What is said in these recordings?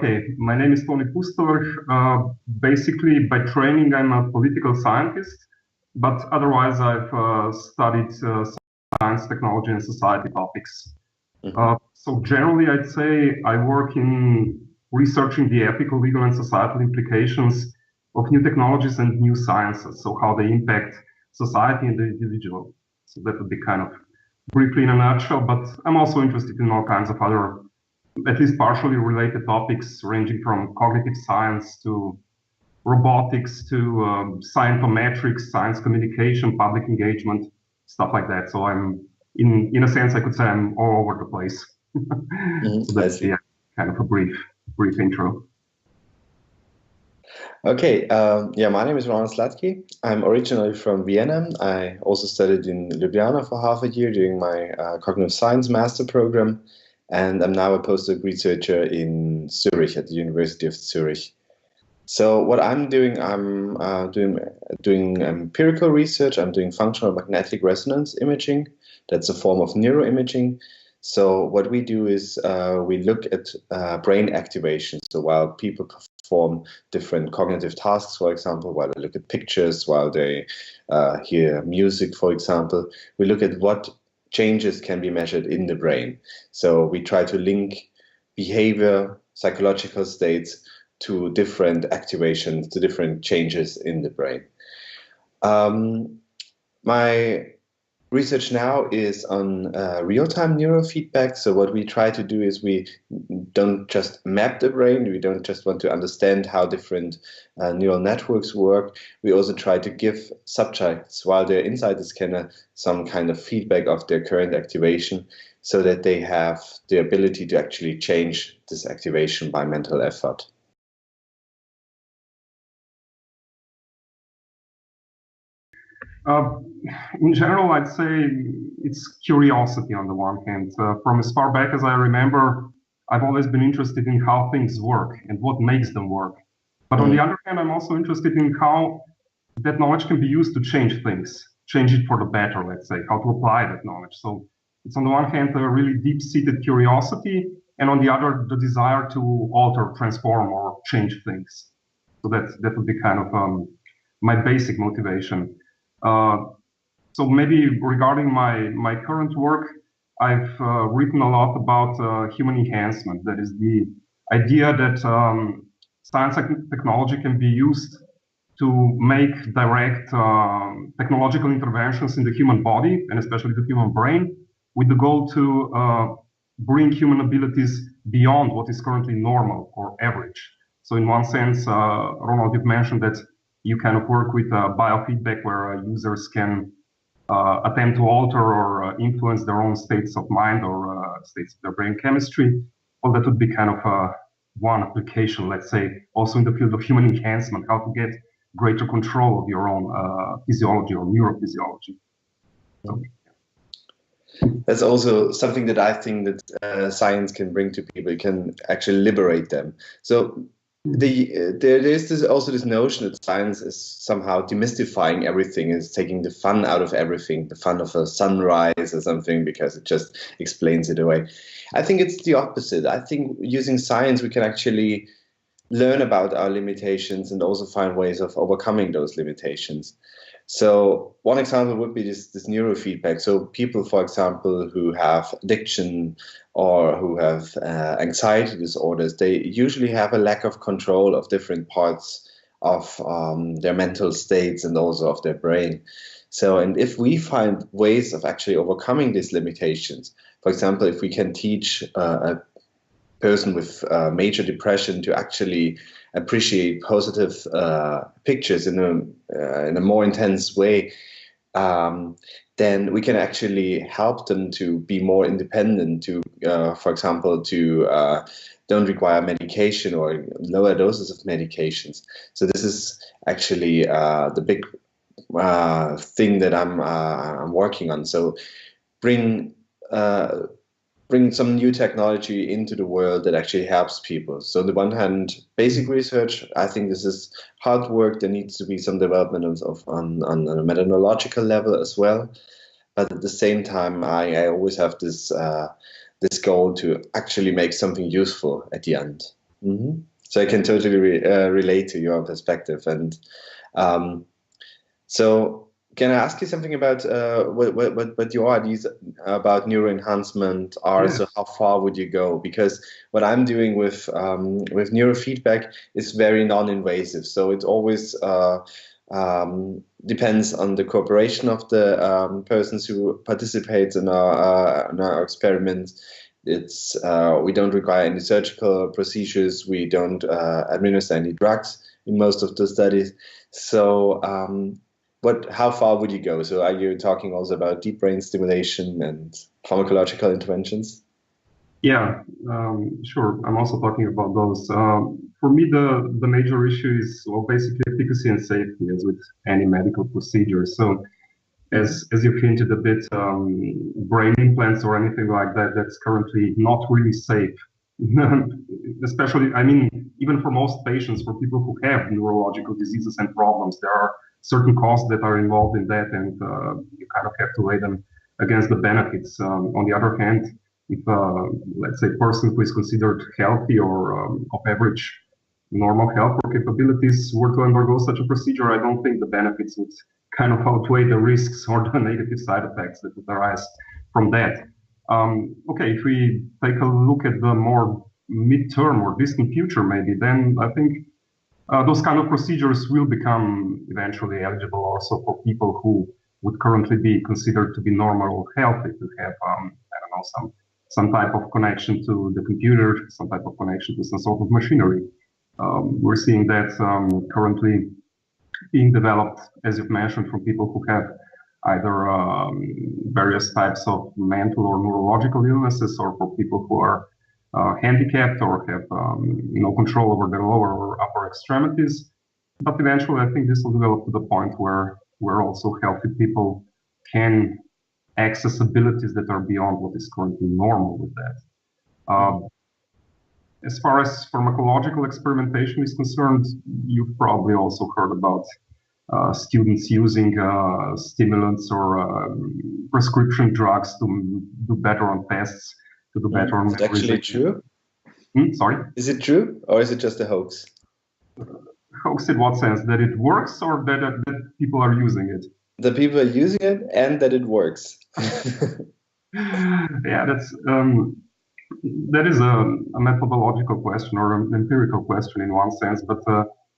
Okay, my name is Toni Pustovrh. Basically, by training, I'm a political scientist, but otherwise I've studied science, technology, and society topics. So generally, I'd say I work in researching the ethical, legal, and societal implications of new technologies and new sciences, so how they impact society and the individual. So that would be kind of briefly in a nutshell, but I'm also interested in all kinds of other, at least partially related topics, ranging from cognitive science to robotics to scientometrics, science communication, public engagement, stuff like that. So I'm, in a sense, I could say I'm all over the place. So that's kind of a brief intro. Okay, yeah, my name is Ronald Sladky. I'm originally from Vienna. I also studied in Ljubljana for half a year doing my cognitive science master program, and I'm now a postdoc researcher in Zurich at the University of Zurich. So what I'm doing empirical research. I'm doing functional magnetic resonance imaging. That's a form of neuroimaging. So what we do is we look at brain activation. So while people perform different cognitive tasks, for example, while they look at pictures, while they hear music, for example, we look at what changes can be measured in the brain. So we try to link behavior, psychological states to different activations, to different changes in the brain. My research now is on real-time neurofeedback. So what we try to do is we don't just map the brain. We don't just want to understand how different neural networks work. We also try to give subjects, while they're inside the scanner, some kind of feedback of their current activation so that they have the ability to actually change this activation by mental effort. In general, I'd say it's curiosity on the one hand. From as far back as I remember, I've always been interested in how things work and what makes them work. But on the other hand, I'm also interested in how that knowledge can be used to change things, change it for the better, let's say, how to apply that knowledge. So it's on the one hand a really deep-seated curiosity, and on the other, the desire to alter, transform, or change things. So that would be kind of my basic motivation. So maybe regarding my current work, I've written a lot about human enhancement. That is the idea that science and technology can be used to make direct technological interventions in the human body, and especially the human brain, with the goal to bring human abilities beyond what is currently normal or average. So in one sense, Ronald, you've mentioned that you kind of work with biofeedback where users can attempt to alter or influence their own states of mind or states of their brain chemistry. Well, that would be kind of one application, let's say, also in the field of human enhancement, how to get greater control of your own physiology or neurophysiology. So, that's also something that I think that science can bring to people. It can actually liberate them. So there is also this notion that science is somehow demystifying everything, is taking the fun out of everything, the fun of a sunrise or something, because it just explains it away. I think it's the opposite. I think using science, we can actually learn about our limitations and also find ways of overcoming those limitations. So one example would be this neurofeedback. So people, for example, who have addiction or who have anxiety disorders, they usually have a lack of control of different parts of their mental states and also of their brain. So, and if we find ways of actually overcoming these limitations, for example, if we can teach a person with major depression to actually appreciate positive pictures in a more intense way, then we can actually help them to be more independent, to, for example, to don't require medication or lower doses of medications. So this is actually the big thing that I'm working on. So bring some new technology into the world that actually helps people. So on the one hand, basic research, I think this is hard work. There needs to be some development on a methodological level as well. But at the same time, I always have this goal to actually make something useful at the end. So I can totally relate to your perspective. And so can I ask you something about what your ideas about neuroenhancement are? So how far would you go? Because what I'm doing with neurofeedback is very non-invasive. So it always depends on the cooperation of the persons who participate in our experiments. It's we don't require any surgical procedures. We don't administer any drugs in most of the studies. So how far would you go? So are you talking also about deep brain stimulation and pharmacological interventions? Yeah, sure. I'm also talking about those. For me, the major issue is, well, basically efficacy and safety, as with any medical procedure. So as you've hinted a bit, brain implants or anything like that, that's currently not really safe. Especially, I mean, even for most patients, for people who have neurological diseases and problems, there are certain costs that are involved in that, and you kind of have to weigh them against the benefits. On the other hand, if, let's say, a person who is considered healthy or of average normal health or capabilities were to undergo such a procedure, I don't think the benefits would kind of outweigh the risks or the negative side effects that would arise from that. Okay, if we take a look at the more midterm or distant future, maybe, then I think those kind of procedures will become eventually eligible also for people who would currently be considered to be normal or healthy, to have, I don't know, some type of connection to the computer, some type of connection to some sort of machinery. We're seeing that currently being developed, as you've mentioned, from people who have either various types of mental or neurological illnesses, or for people who are handicapped or have no control over their lower or upper extremities. But eventually, I think this will develop to the point where also healthy people can access abilities that are beyond what is currently normal with that. As far as pharmacological experimentation is concerned, you've probably also heard about students using stimulants or prescription drugs to do better on tests, to do better on. Is it actually true? Sorry? Is it true, or is it just a hoax? Hoax in what sense? That it works, or that people are using it? The people are using it, and that it works. Yeah, that is a methodological question or an empirical question in one sense, but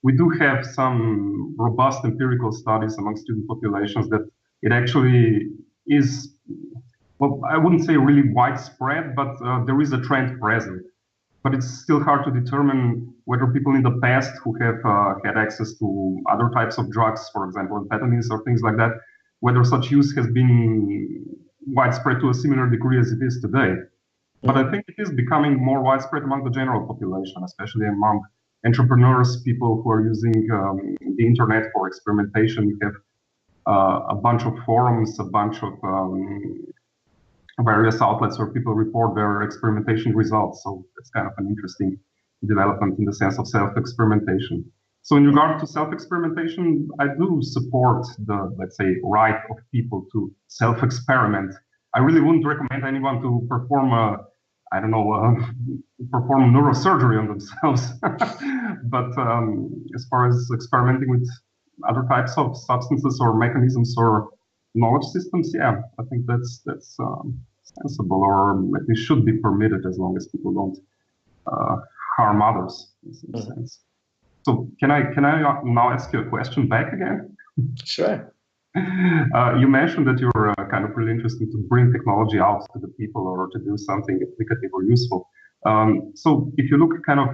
we do have some robust empirical studies among student populations that it actually is, well, I wouldn't say really widespread, but there is a trend present. But it's still hard to determine whether people in the past who have had access to other types of drugs, for example, amphetamines or things like that, whether such use has been widespread to a similar degree as it is today. But I think it is becoming more widespread among the general population, especially among entrepreneurs, people who are using the internet for experimentation. You have a bunch of forums, a bunch of various outlets where people report their experimentation results. So it's kind of an interesting development in the sense of self-experimentation. So in regard to self-experimentation, I do support the, let's say, right of people to self-experiment. I really wouldn't recommend anyone to perform perform neurosurgery on themselves. But as far as experimenting with other types of substances or mechanisms or knowledge systems, yeah, I think that's sensible, or at least should be permitted, as long as people don't harm others in some sense. So can I now ask you a question back again? Sure. You mentioned that you're kind of really interested to bring technology out to the people or to do something applicative or useful. So if you look kind of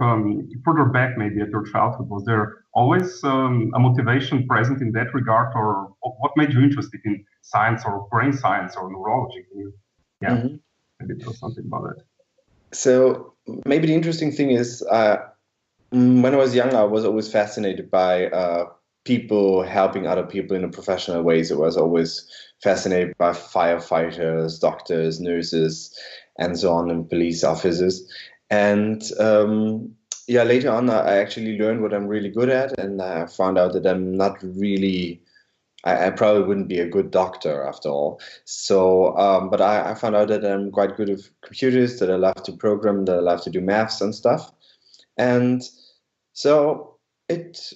further back, maybe at your childhood, was there always a motivation present in that regard, or what made you interested in science or brain science or neurology? Can you, maybe tell something about that? So maybe the interesting thing is, when I was young, I was always fascinated by people helping other people in a professional way. So I was always fascinated by firefighters, doctors, nurses, and so on, and police officers. And yeah, later on, I actually learned what I'm really good at, and I found out that I'm not really, I probably wouldn't be a good doctor after all. So, but I found out that I'm quite good with computers, that I love to program, that I love to do maths and stuff. And so it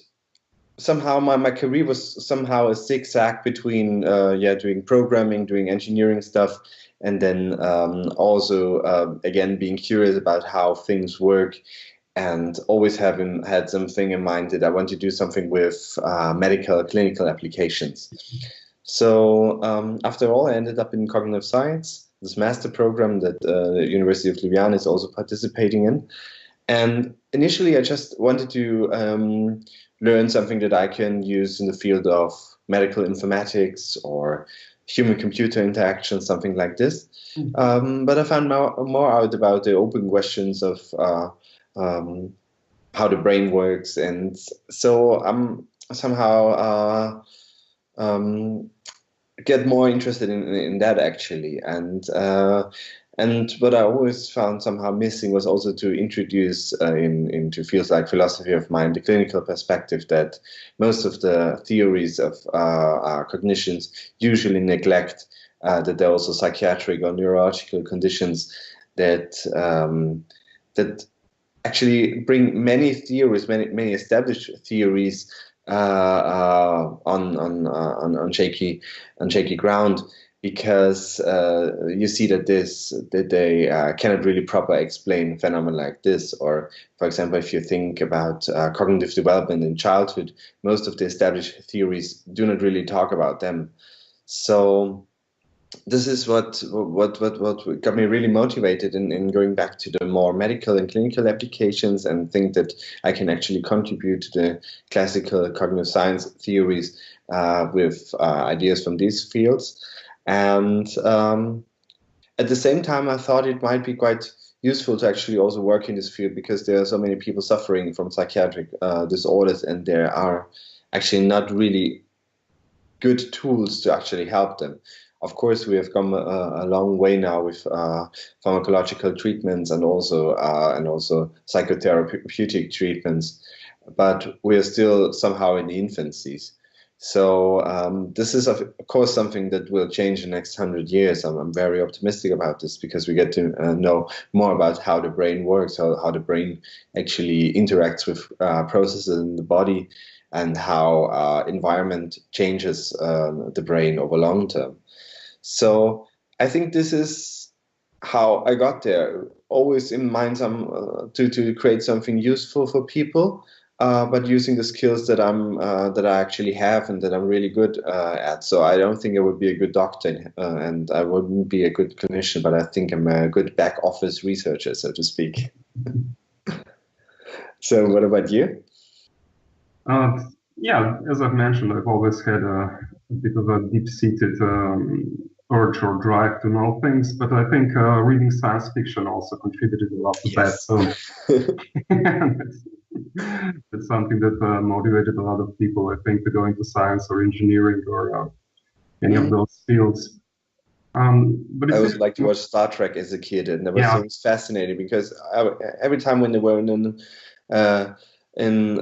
somehow, my career was somehow a zigzag between doing programming, doing engineering stuff, and then also again being curious about how things work, and always having had something in mind that I want to do something with medical clinical applications. So after all, I ended up in cognitive science, this master program that the University of Ljubljana is also participating in. And initially, I just wanted to learn something that I can use in the field of medical informatics or human-computer interaction, something like this. But I found more out about the open questions of how the brain works, and so I'm somehow get more interested in that actually. And what I always found somehow missing was also to introduce into fields like philosophy of mind the clinical perspective that most of the theories of our cognitions usually neglect, that there are also psychiatric or neurological conditions that that actually bring many theories, many established theories on shaky ground, because you see that they cannot really properly explain phenomena like this. Or, for example, if you think about cognitive development in childhood, most of the established theories do not really talk about them. So this is what got me really motivated in going back to the more medical and clinical applications, and think that I can actually contribute to the classical cognitive science theories with ideas from these fields. And at the same time, I thought it might be quite useful to actually also work in this field, because there are so many people suffering from psychiatric disorders, and there are actually not really good tools to actually help them. Of course, we have come a long way now with pharmacological treatments and also psychotherapeutic treatments, but we are still somehow in the infancies. So this is, of course, something that will change in the next 100 years. I'm very optimistic about this, because we get to know more about how the brain works, how the brain actually interacts with processes in the body, and how environment changes the brain over long term. So I think this is how I got there. Always in mind to create something useful for people, but using the skills that I actually have and that I'm really good at. So I don't think I would be a good doctor, and I wouldn't be a good clinician, but I think I'm a good back office researcher, so to speak. So what about you? Yeah, as I've mentioned, I've always had a bit of a deep-seated urge or drive to know things, but I think reading science fiction also contributed a lot to that. So that's something that motivated a lot of people, I think, to go into science or engineering or any of those fields. But I also liked to watch Star Trek as a kid, and that was fascinating, because every time when they were in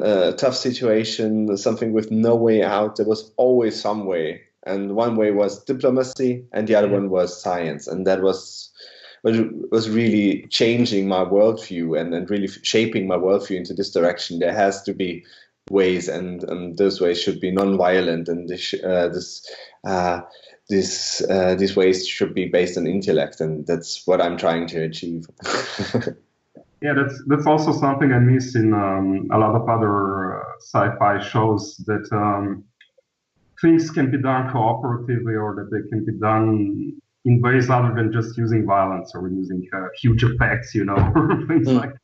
a tough situation, something with no way out, there was always some way. And one way was diplomacy, and the other one was science. And that was really changing my worldview and really shaping my worldview into this direction. There has to be ways, and those ways should be non-violent, and these ways should be based on intellect, and that's what I'm trying to achieve. Yeah, that's also something I miss in a lot of other sci-fi shows, that things can be done cooperatively, or that they can be done in ways other than just using violence or using huge effects, or things like that.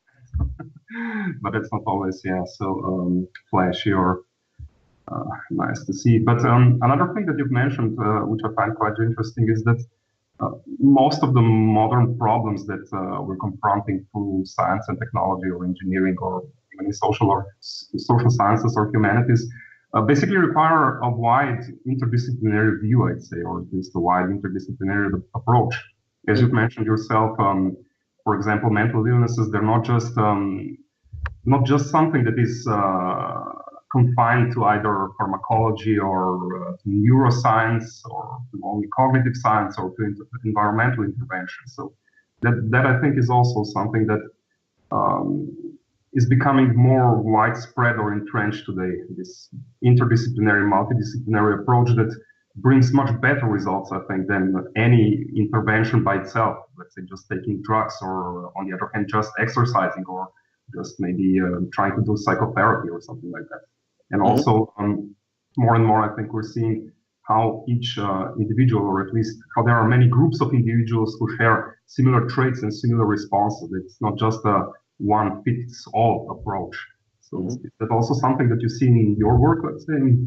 But it's not always, so flashy or nice to see. But another thing that you've mentioned, which I find quite interesting, is that most of the modern problems that we're confronting through science and technology or engineering or even in social sciences or humanities basically require a wide interdisciplinary view, I'd say, or at least a wide interdisciplinary approach. As you've mentioned yourself, for example, mental illnesses, they're not just something that is confined to either pharmacology or neuroscience or to only cognitive science or to environmental intervention. So that I think is also something that is becoming more widespread or entrenched today. This interdisciplinary, multidisciplinary approach that brings much better results, I think, than any intervention by itself. Let's say just taking drugs, or on the other hand, just exercising, or just maybe trying to do psychotherapy or something like that. And also, more and more, I think we're seeing how each individual, or at least how there are many groups of individuals who share similar traits and similar responses. It's not just a one-fits-all approach. So is that also something that you see in your work, let's say?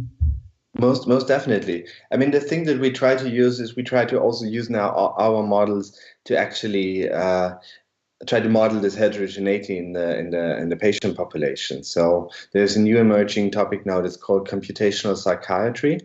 Most definitely. I mean, the thing that we try to use is we try to also use now our models to actually try to model this heterogeneity in the patient population. So there's a new emerging topic now that's called computational psychiatry,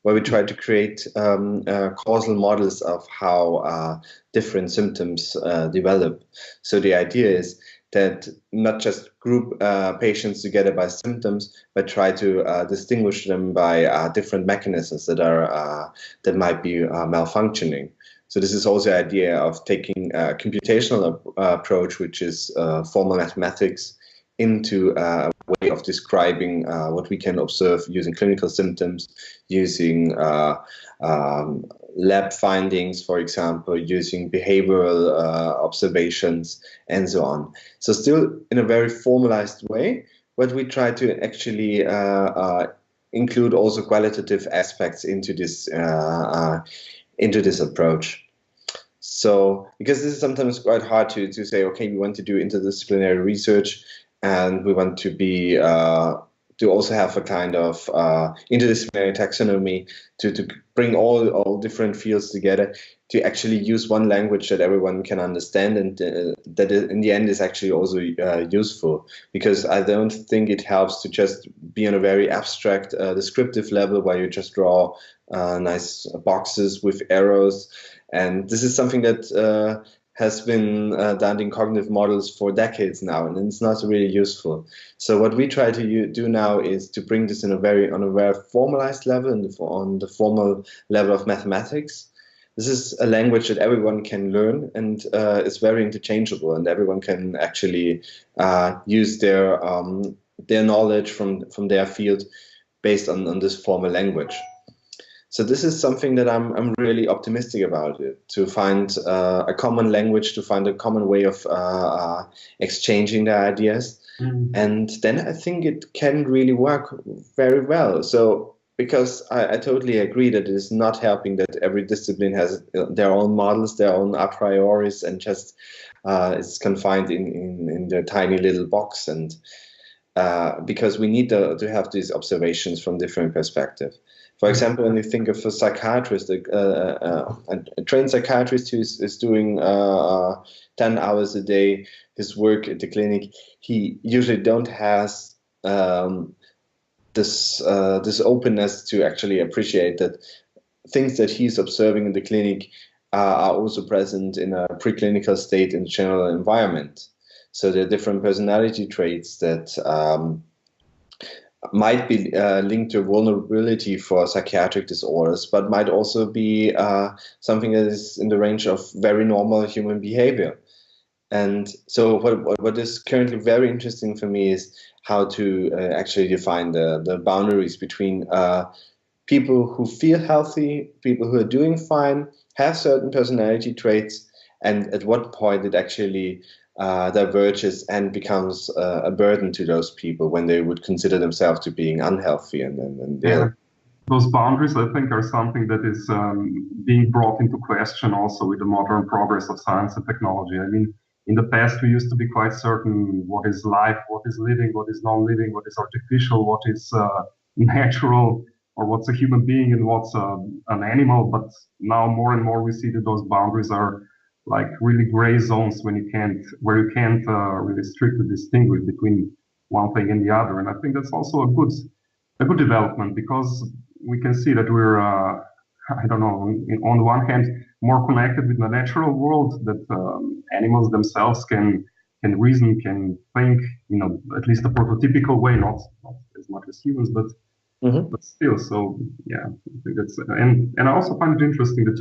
where we try to create causal models of how different symptoms develop. So the idea is that not just group patients together by symptoms, but try to distinguish them by different mechanisms that might be malfunctioning. So this is also the idea of taking a computational approach, which is formal mathematics, into a way of describing what we can observe using clinical symptoms, using lab findings, for example, using behavioral observations, and so on. So still in a very formalized way, but we try to actually include also qualitative aspects into this approach. So, because this is sometimes quite hard to say, okay, we want to do interdisciplinary research, and we want to be to also have a kind of interdisciplinary taxonomy to bring all different fields together, to actually use one language that everyone can understand, and that in the end is actually also useful. Because I don't think it helps to just be on a very abstract descriptive level where you just draw nice boxes with arrows. And this is something that has been done in cognitive models for decades now, and it's not really useful. So what we try to do now is to bring this on a very formalized level, on the formal level of mathematics. This is a language that everyone can learn, and it's very interchangeable, and everyone can actually use their knowledge from their field based on this formal language. So this is something that I'm really optimistic about, it, to find a common language, to find a common way of exchanging the ideas. And then I think it can really work very well. So, because I totally agree that it is not helping that every discipline has their own models, their own a prioris, and just is confined in their tiny little box. And because we need to have these observations from different perspectives. For example, when you think of a psychiatrist, a trained psychiatrist who is doing 10 hours a day, his work at the clinic, he usually don't has this openness to actually appreciate that things that he's observing in the clinic are also present in a preclinical state in the general environment. So there are different personality traits that might be linked to vulnerability for psychiatric disorders, but might also be something that is in the range of very normal human behavior. And so what is currently very interesting for me is how to actually define the boundaries between people who feel healthy, people who are doing fine, have certain personality traits, and at what point it actually diverges and becomes a burden to those people when they would consider themselves to being unhealthy and ill. Those boundaries, I think, are something that is being brought into question also with the modern progress of science and technology. I mean, in the past, we used to be quite certain what is life, what is living, what is non-living, what is artificial, what is natural, or what's a human being and what's an animal. But now more and more we see that those boundaries are like really gray zones where you can't really strictly distinguish between one thing and the other. And I think that's also a good development, because we can see that we're, I don't know, on the one hand, more connected with the natural world, that animals themselves can reason, can think, at least a prototypical way, not as much as humans, but still. So yeah, I think that's, and I also find it interesting that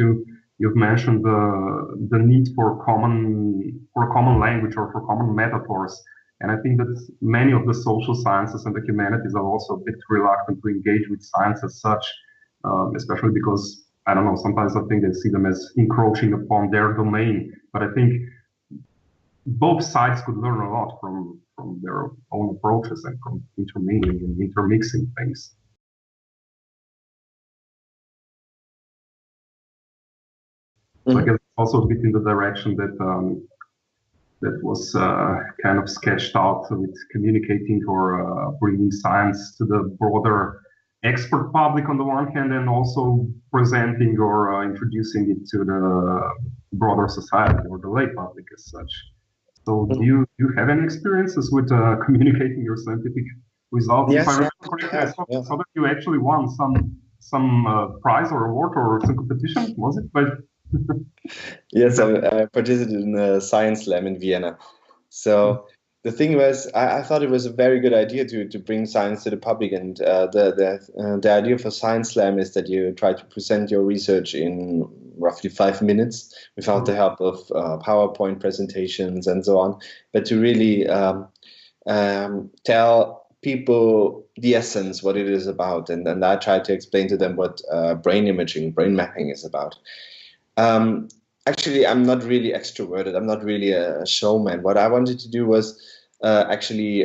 you've mentioned the need for a common language or for common metaphors. And I think that many of the social sciences and the humanities are also a bit reluctant to engage with science as such, especially because, I don't know, sometimes I think they see them as encroaching upon their domain. But I think both sides could learn a lot from their own approaches and from intermingling and intermixing things. So I guess it's also a bit in the direction that that was kind of sketched out with communicating or bringing science to the broader expert public on the one hand, and also presenting or introducing it to the broader society or the lay public as such. So do you have any experiences with communicating your scientific results? Yes, if I remember correctly, I saw that you actually won some prize or award or some competition, was it? But yes, I participated in a science slam in Vienna. So the thing was, I thought it was a very good idea to bring science to the public, and the idea for science slam is that you try to present your research in roughly 5 minutes without the help of PowerPoint presentations and so on, but to really tell people the essence, what it is about, and I try to explain to them what brain imaging, brain mapping is about. Actually, I'm not really extroverted. I'm not really a showman. What I wanted to do was actually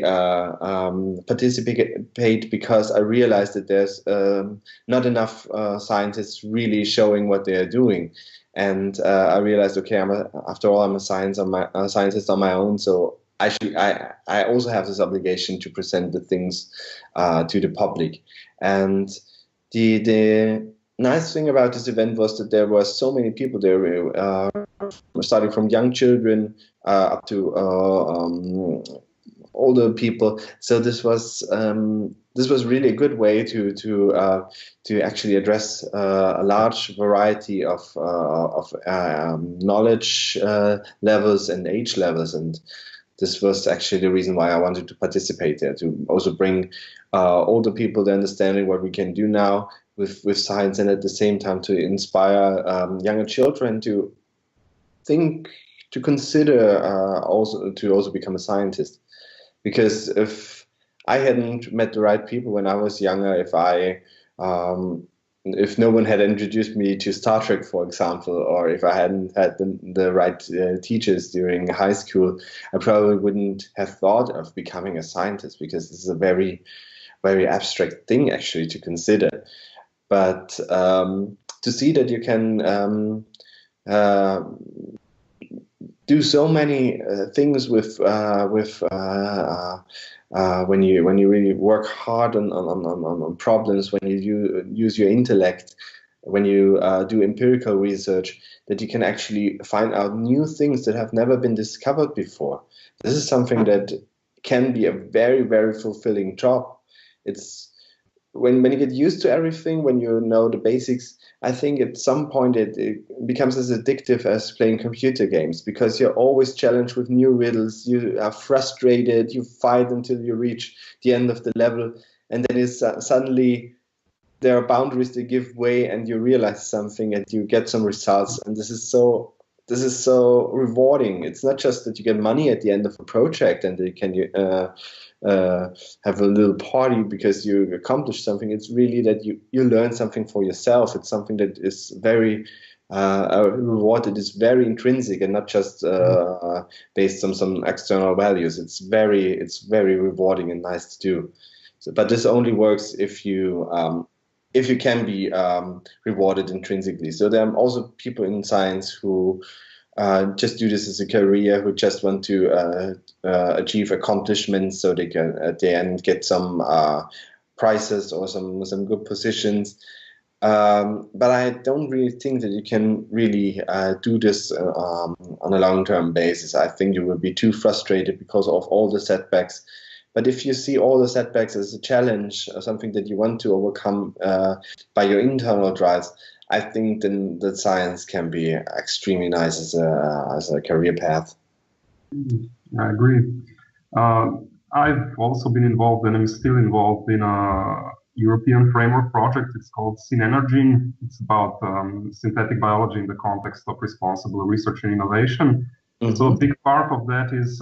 participate because I realized that there's not enough scientists really showing what they are doing. And I realized, okay, after all, I'm a scientist on my own. So I also have this obligation to present the things to the public. And the nice thing about this event was that there were so many people there, starting from young children up to older people. So this was really a good way to actually address a large variety of knowledge levels and age levels, and this was actually the reason why I wanted to participate there, to also bring older people the understanding what we can do now with science, and at the same time to inspire younger children to think, to consider also become a scientist. Because if I hadn't met the right people when I was younger, if no one had introduced me to Star Trek, for example, or if I hadn't had the right teachers during high school, I probably wouldn't have thought of becoming a scientist, because this is a very, very abstract thing actually to consider. But to see that you can do so many things with when you really work hard on problems, when you use your intellect, when you do empirical research, that you can actually find out new things that have never been discovered before. This is something that can be a very, very fulfilling job. It's when you get used to everything, when you know the basics, I think at some point it becomes as addictive as playing computer games, because you're always challenged with new riddles. You are frustrated, you fight until you reach the end of the level, and then it's suddenly there are boundaries that give way, and you realize something and you get some results, and this is so rewarding. It's not just that you get money at the end of a project and you can have a little party because you accomplished something. It's really that you learn something for yourself. It's something that is very a reward that is very intrinsic and not just based on some external values. It's very rewarding and nice to do. So, but this only works if you can be rewarded intrinsically. So there are also people in science who just do this as a career, who just want to achieve accomplishments so they can at the end get some prizes or some good positions. But I don't really think that you can really do this on a long-term basis. I think you will be too frustrated because of all the setbacks. But if you see all the setbacks as a challenge or something that you want to overcome by your internal drives, I think then that science can be extremely nice as a career path. I agree. I've also been involved, and I'm still involved in a European framework project. It's called Synergy. It's about synthetic biology in the context of responsible research and innovation. So a big part of that is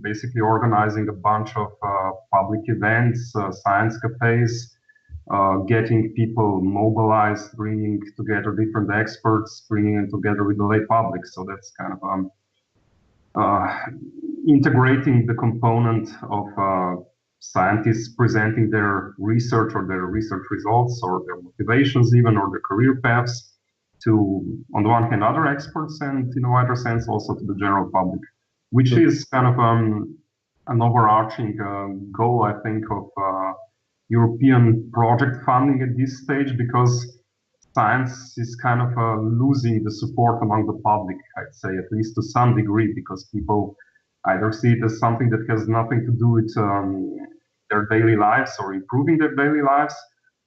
basically organizing a bunch of public events, science cafes, getting people mobilized, bringing together different experts, bringing them together with the lay public. So that's kind of integrating the component of scientists presenting their research or their research results or their motivations even, or their career paths to, on the one hand, other experts, and in a wider sense also to the general public, which is kind of an overarching goal, I think, of European project funding at this stage, because science is kind of losing the support among the public, I'd say, at least to some degree, because people either see it as something that has nothing to do with their daily lives or improving their daily lives,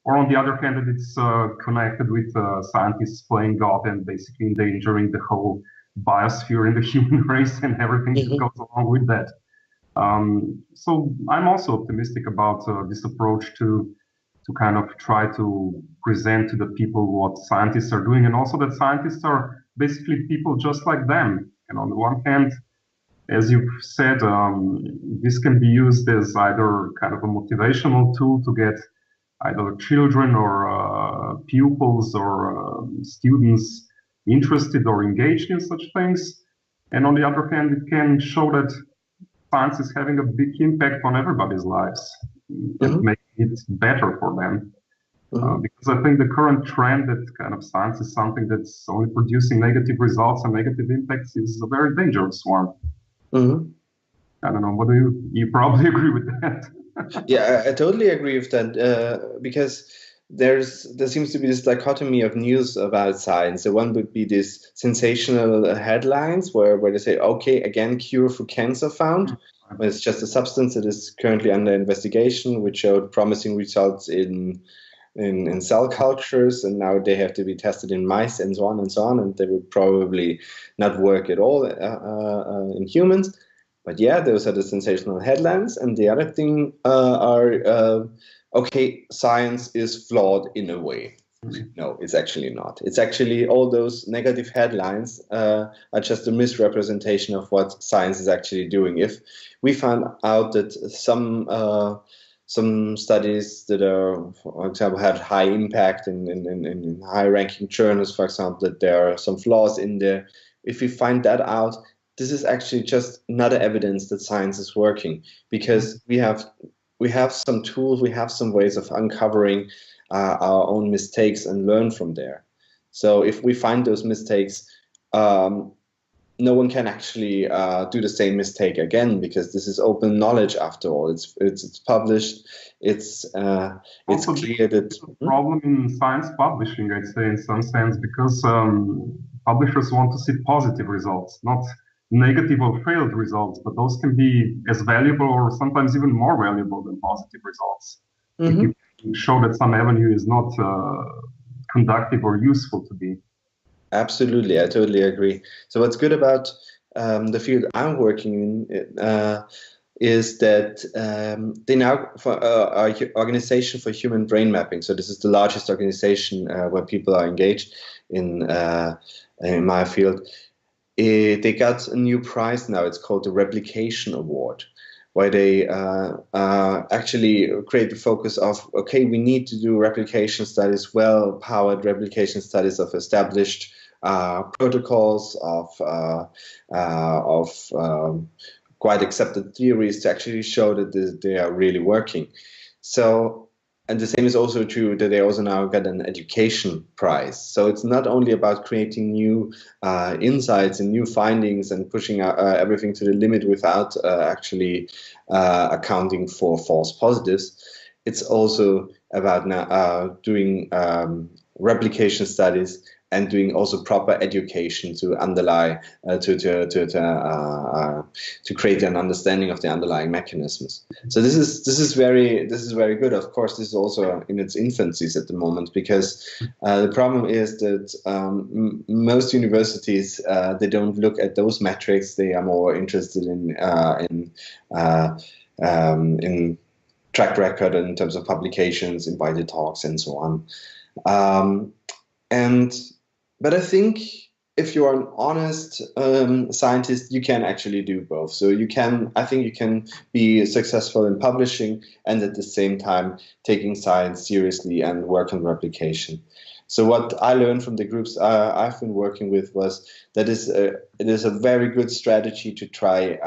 or on the other hand, that it's connected with scientists playing God and basically endangering the whole biosphere in the human race and everything that goes along with that. So I'm also optimistic about this approach to kind of try to present to the people what scientists are doing, and also that scientists are basically people just like them. And on the one hand, as you've said, this can be used as either kind of a motivational tool to get either children or pupils or students interested or engaged in such things. And on the other hand, it can show that science is having a big impact on everybody's lives and making it better for them. Because I think the current trend that kind of science is something that's only producing negative results and negative impacts is a very dangerous one. I don't know, what do you probably agree with that? Yeah, I totally agree with that, because there seems to be this dichotomy of news about science. So one would be these sensational headlines where they say, okay, again, cure for cancer found. It's just a substance that is currently under investigation, which showed promising results in cell cultures, and now they have to be tested in mice and so on, and they would probably not work at all in humans. But yeah, those are the sensational headlines. And the other thing are, okay, science is flawed in a way. No, it's actually not. It's actually all those negative headlines are just a misrepresentation of what science is actually doing. If we found out that some studies that are, for example, had high impact in high-ranking journals, for example, that there are some flaws in there, if we find that out, this is actually just not evidence that science is working, because we have some tools, we have some ways of uncovering our own mistakes and learn from there. So if we find those mistakes, no one can actually do the same mistake again, because this is open knowledge after all. It's published. It's clear that a problem in science publishing, I'd say, in some sense, because publishers want to see positive results, not negative or failed results, but those can be as valuable or sometimes even more valuable than positive results. If you can show that some avenue is not conductive or useful to be. Absolutely, I totally agree. So what's good about the field I'm working in is that they now, for our Organization for Human Brain Mapping, so this is the largest organization where people are engaged in my field, they got a new prize now. It's called the Replication Award, where they actually create the focus of, okay, we need to do replication studies, well-powered replication studies of established protocols, of quite accepted theories to actually show that they are really working. So, and the same is also true that they also now got an education prize. So it's not only about creating new insights and new findings and pushing everything to the limit without actually accounting for false positives. It's also about now doing replication studies and doing also proper education to underlie to create an understanding of the underlying mechanisms. So this is very good. Of course, this is also in its infancies at the moment, because the problem is that most universities they don't look at those metrics. They are more interested in track record in terms of publications, invited talks, and so on. But I think if you're an honest scientist, you can actually do both. So I think you can be successful in publishing and at the same time taking science seriously and work on replication. So what I learned from the groups I've been working with was that it is a very good strategy to try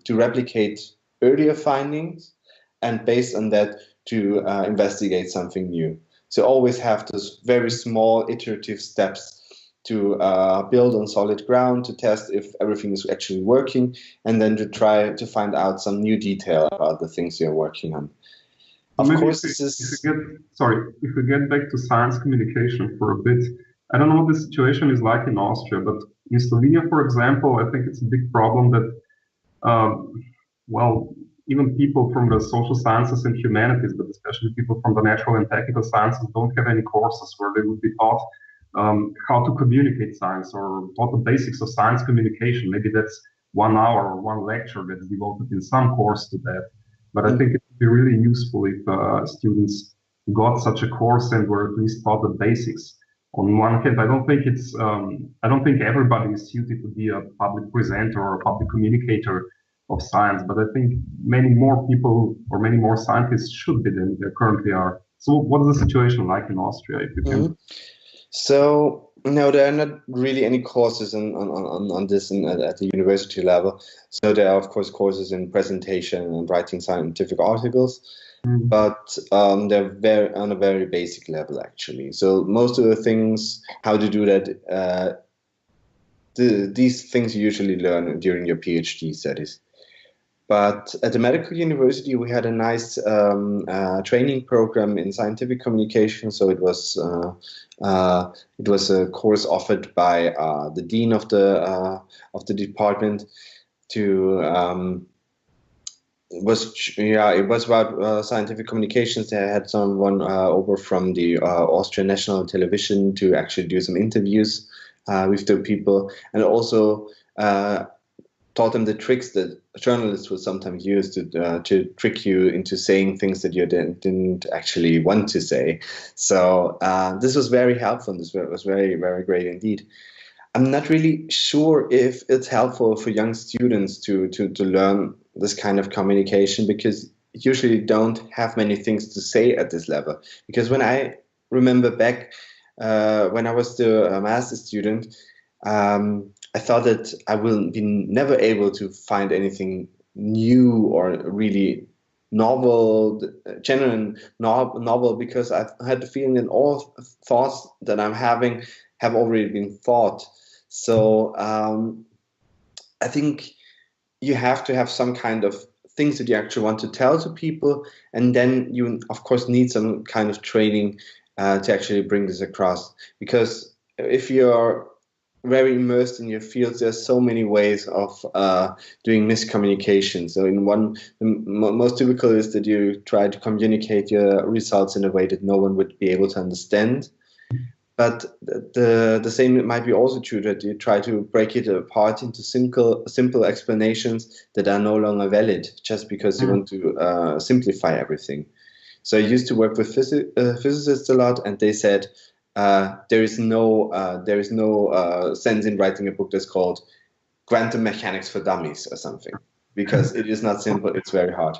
to replicate earlier findings, and based on that to investigate something new. So always have those very small iterative steps to build on solid ground, to test if everything is actually working, and then to try to find out some new detail about the things you're working on. Of course, if we get back to science communication for a bit, I don't know what the situation is like in Austria, but in Slovenia, for example, I think it's a big problem that, even people from the social sciences and humanities, but especially people from the natural and technical sciences, don't have any courses where they would be taught how to communicate science or what the basics of science communication. Maybe that's 1 hour or one lecture that's devoted in some course to that. But I think it would be really useful if students got such a course and were at least taught the basics. On one hand, I don't think everybody is suited to be a public presenter or a public communicator of science, but I think many more people or many more scientists should be than there currently are. So what is the situation like in Austria, if you can? So, no, there are not really any courses on this at the university level. So there are, of course, courses in presentation and writing scientific articles, but they're on a very basic level, actually. So most of the things, how to do that, these things you usually learn during your PhD studies. But at the medical university, we had a nice training program in scientific communication. So it was a course offered by the dean of the department. It was about scientific communications. They had someone over from the Austrian National Television to actually do some interviews with the people, and also taught them the tricks that journalists would sometimes use to trick you into saying things that you didn't actually want to say. So this was very helpful. This was very, very great indeed. I'm not really sure if it's helpful for young students to learn this kind of communication, because usually don't have many things to say at this level. Because when I remember back when I was still a master's student, I thought that I will be never able to find anything new or really novel, genuine novel, because I had the feeling that all thoughts that I'm having have already been thought. So I think you have to have some kind of things that you actually want to tell to people, and then you, of course, need some kind of training to actually bring this across. Because if you're very immersed in your fields, there's so many ways of doing miscommunication. So the most typical is that you try to communicate your results in a way that no one would be able to understand. But the same might be also true, that you try to break it apart into simple explanations that are no longer valid just because you want to simplify everything. So I used to work with physicists a lot, and they said, there is no sense in writing a book that's called Quantum Mechanics for Dummies or something, because it is not simple, it's very hard.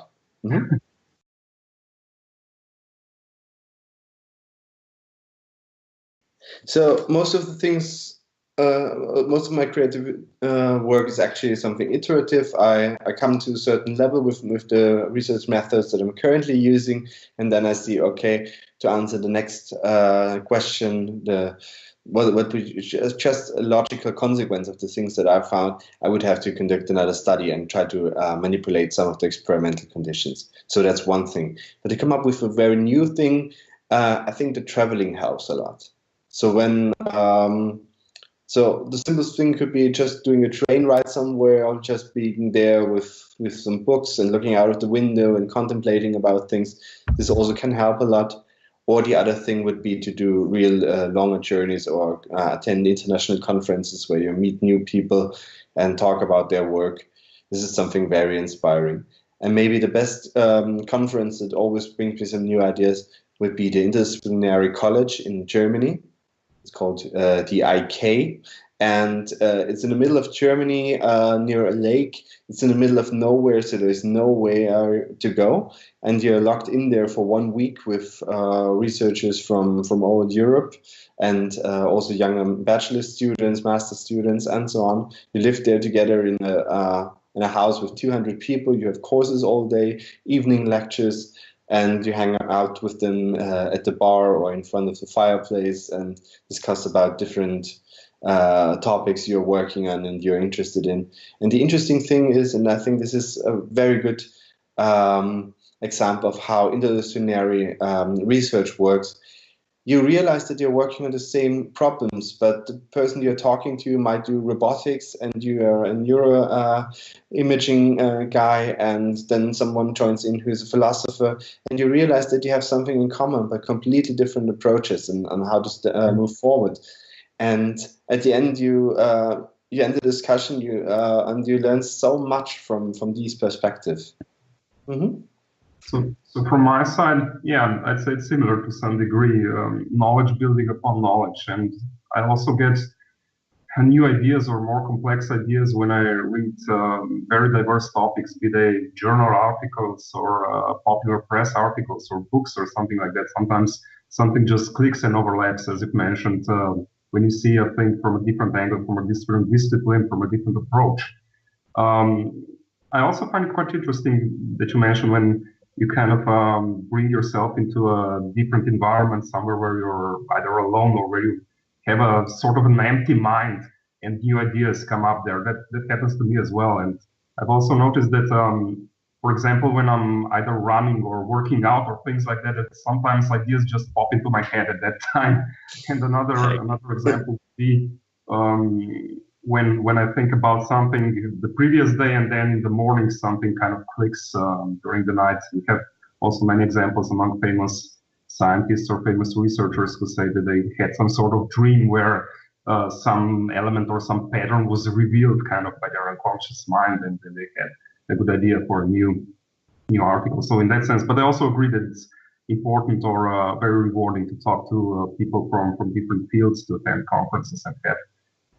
So most of the things, most of my creative work is actually something iterative. I come to a certain level with the research methods that I'm currently using, and then I see, okay, to answer the next question, what would just a logical consequence of the things that I found, I would have to conduct another study and try to manipulate some of the experimental conditions. So that's one thing. But to come up with a very new thing, I think the traveling helps a lot. So so the simplest thing could be just doing a train ride somewhere, or just being there with some books and looking out of the window and contemplating about things. This also can help a lot. Or the other thing would be to do real longer journeys, or attend international conferences where you meet new people and talk about their work. This is something very inspiring. And maybe the best conference that always brings me some new ideas would be the Interdisciplinary College in Germany. It's called the IK, And it's in the middle of Germany, near a lake. It's in the middle of nowhere, so there's nowhere to go. And you're locked in there for 1 week with researchers from all Europe, and also young bachelor students, master students, and so on. You live there together in a house with 200 people. You have courses all day, evening lectures, and you hang out with them at the bar or in front of the fireplace and discuss about different topics you're working on and you're interested in. And the interesting thing is, and I think this is a very good example of how interdisciplinary research works, you realize that you're working on the same problems, but the person you're talking to might do robotics and you are a neuro imaging guy, and then someone joins in who's a philosopher, and you realize that you have something in common but completely different approaches on how to move forward. And at the end, you end the discussion, and you learn so much from these perspectives. Mm-hmm. So from my side, yeah, I'd say it's similar to some degree, knowledge building upon knowledge. And I also get new ideas or more complex ideas when I read very diverse topics, be they journal articles or popular press articles or books or something like that. Sometimes something just clicks and overlaps, as you mentioned, when you see a thing from a different angle, from a different discipline, from a different approach. I also find it quite interesting that you mentioned when you kind of bring yourself into a different environment, somewhere where you're either alone or where you have a sort of an empty mind and new ideas come up there. That happens to me as well. And I've also noticed that, for example, when I'm either running or working out or things like that, that sometimes ideas just pop into my head at that time. And another example would be when I think about something the previous day, and then in the morning something kind of clicks during the night. We have also many examples among famous scientists or famous researchers who say that they had some sort of dream where some element or some pattern was revealed kind of by their unconscious mind, and then they had a good idea for a new article. So in that sense, but I also agree that it's important or very rewarding to talk to people from different fields, to attend conferences and have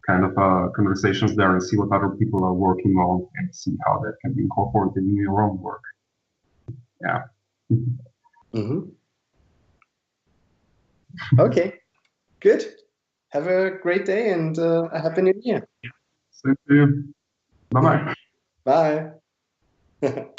kind of conversations there and see what other people are working on and see how that can be incorporated in your own work. Yeah. Mm-hmm. Okay, good. Have a great day and a happy new year. Same to you. Bye-bye. Bye.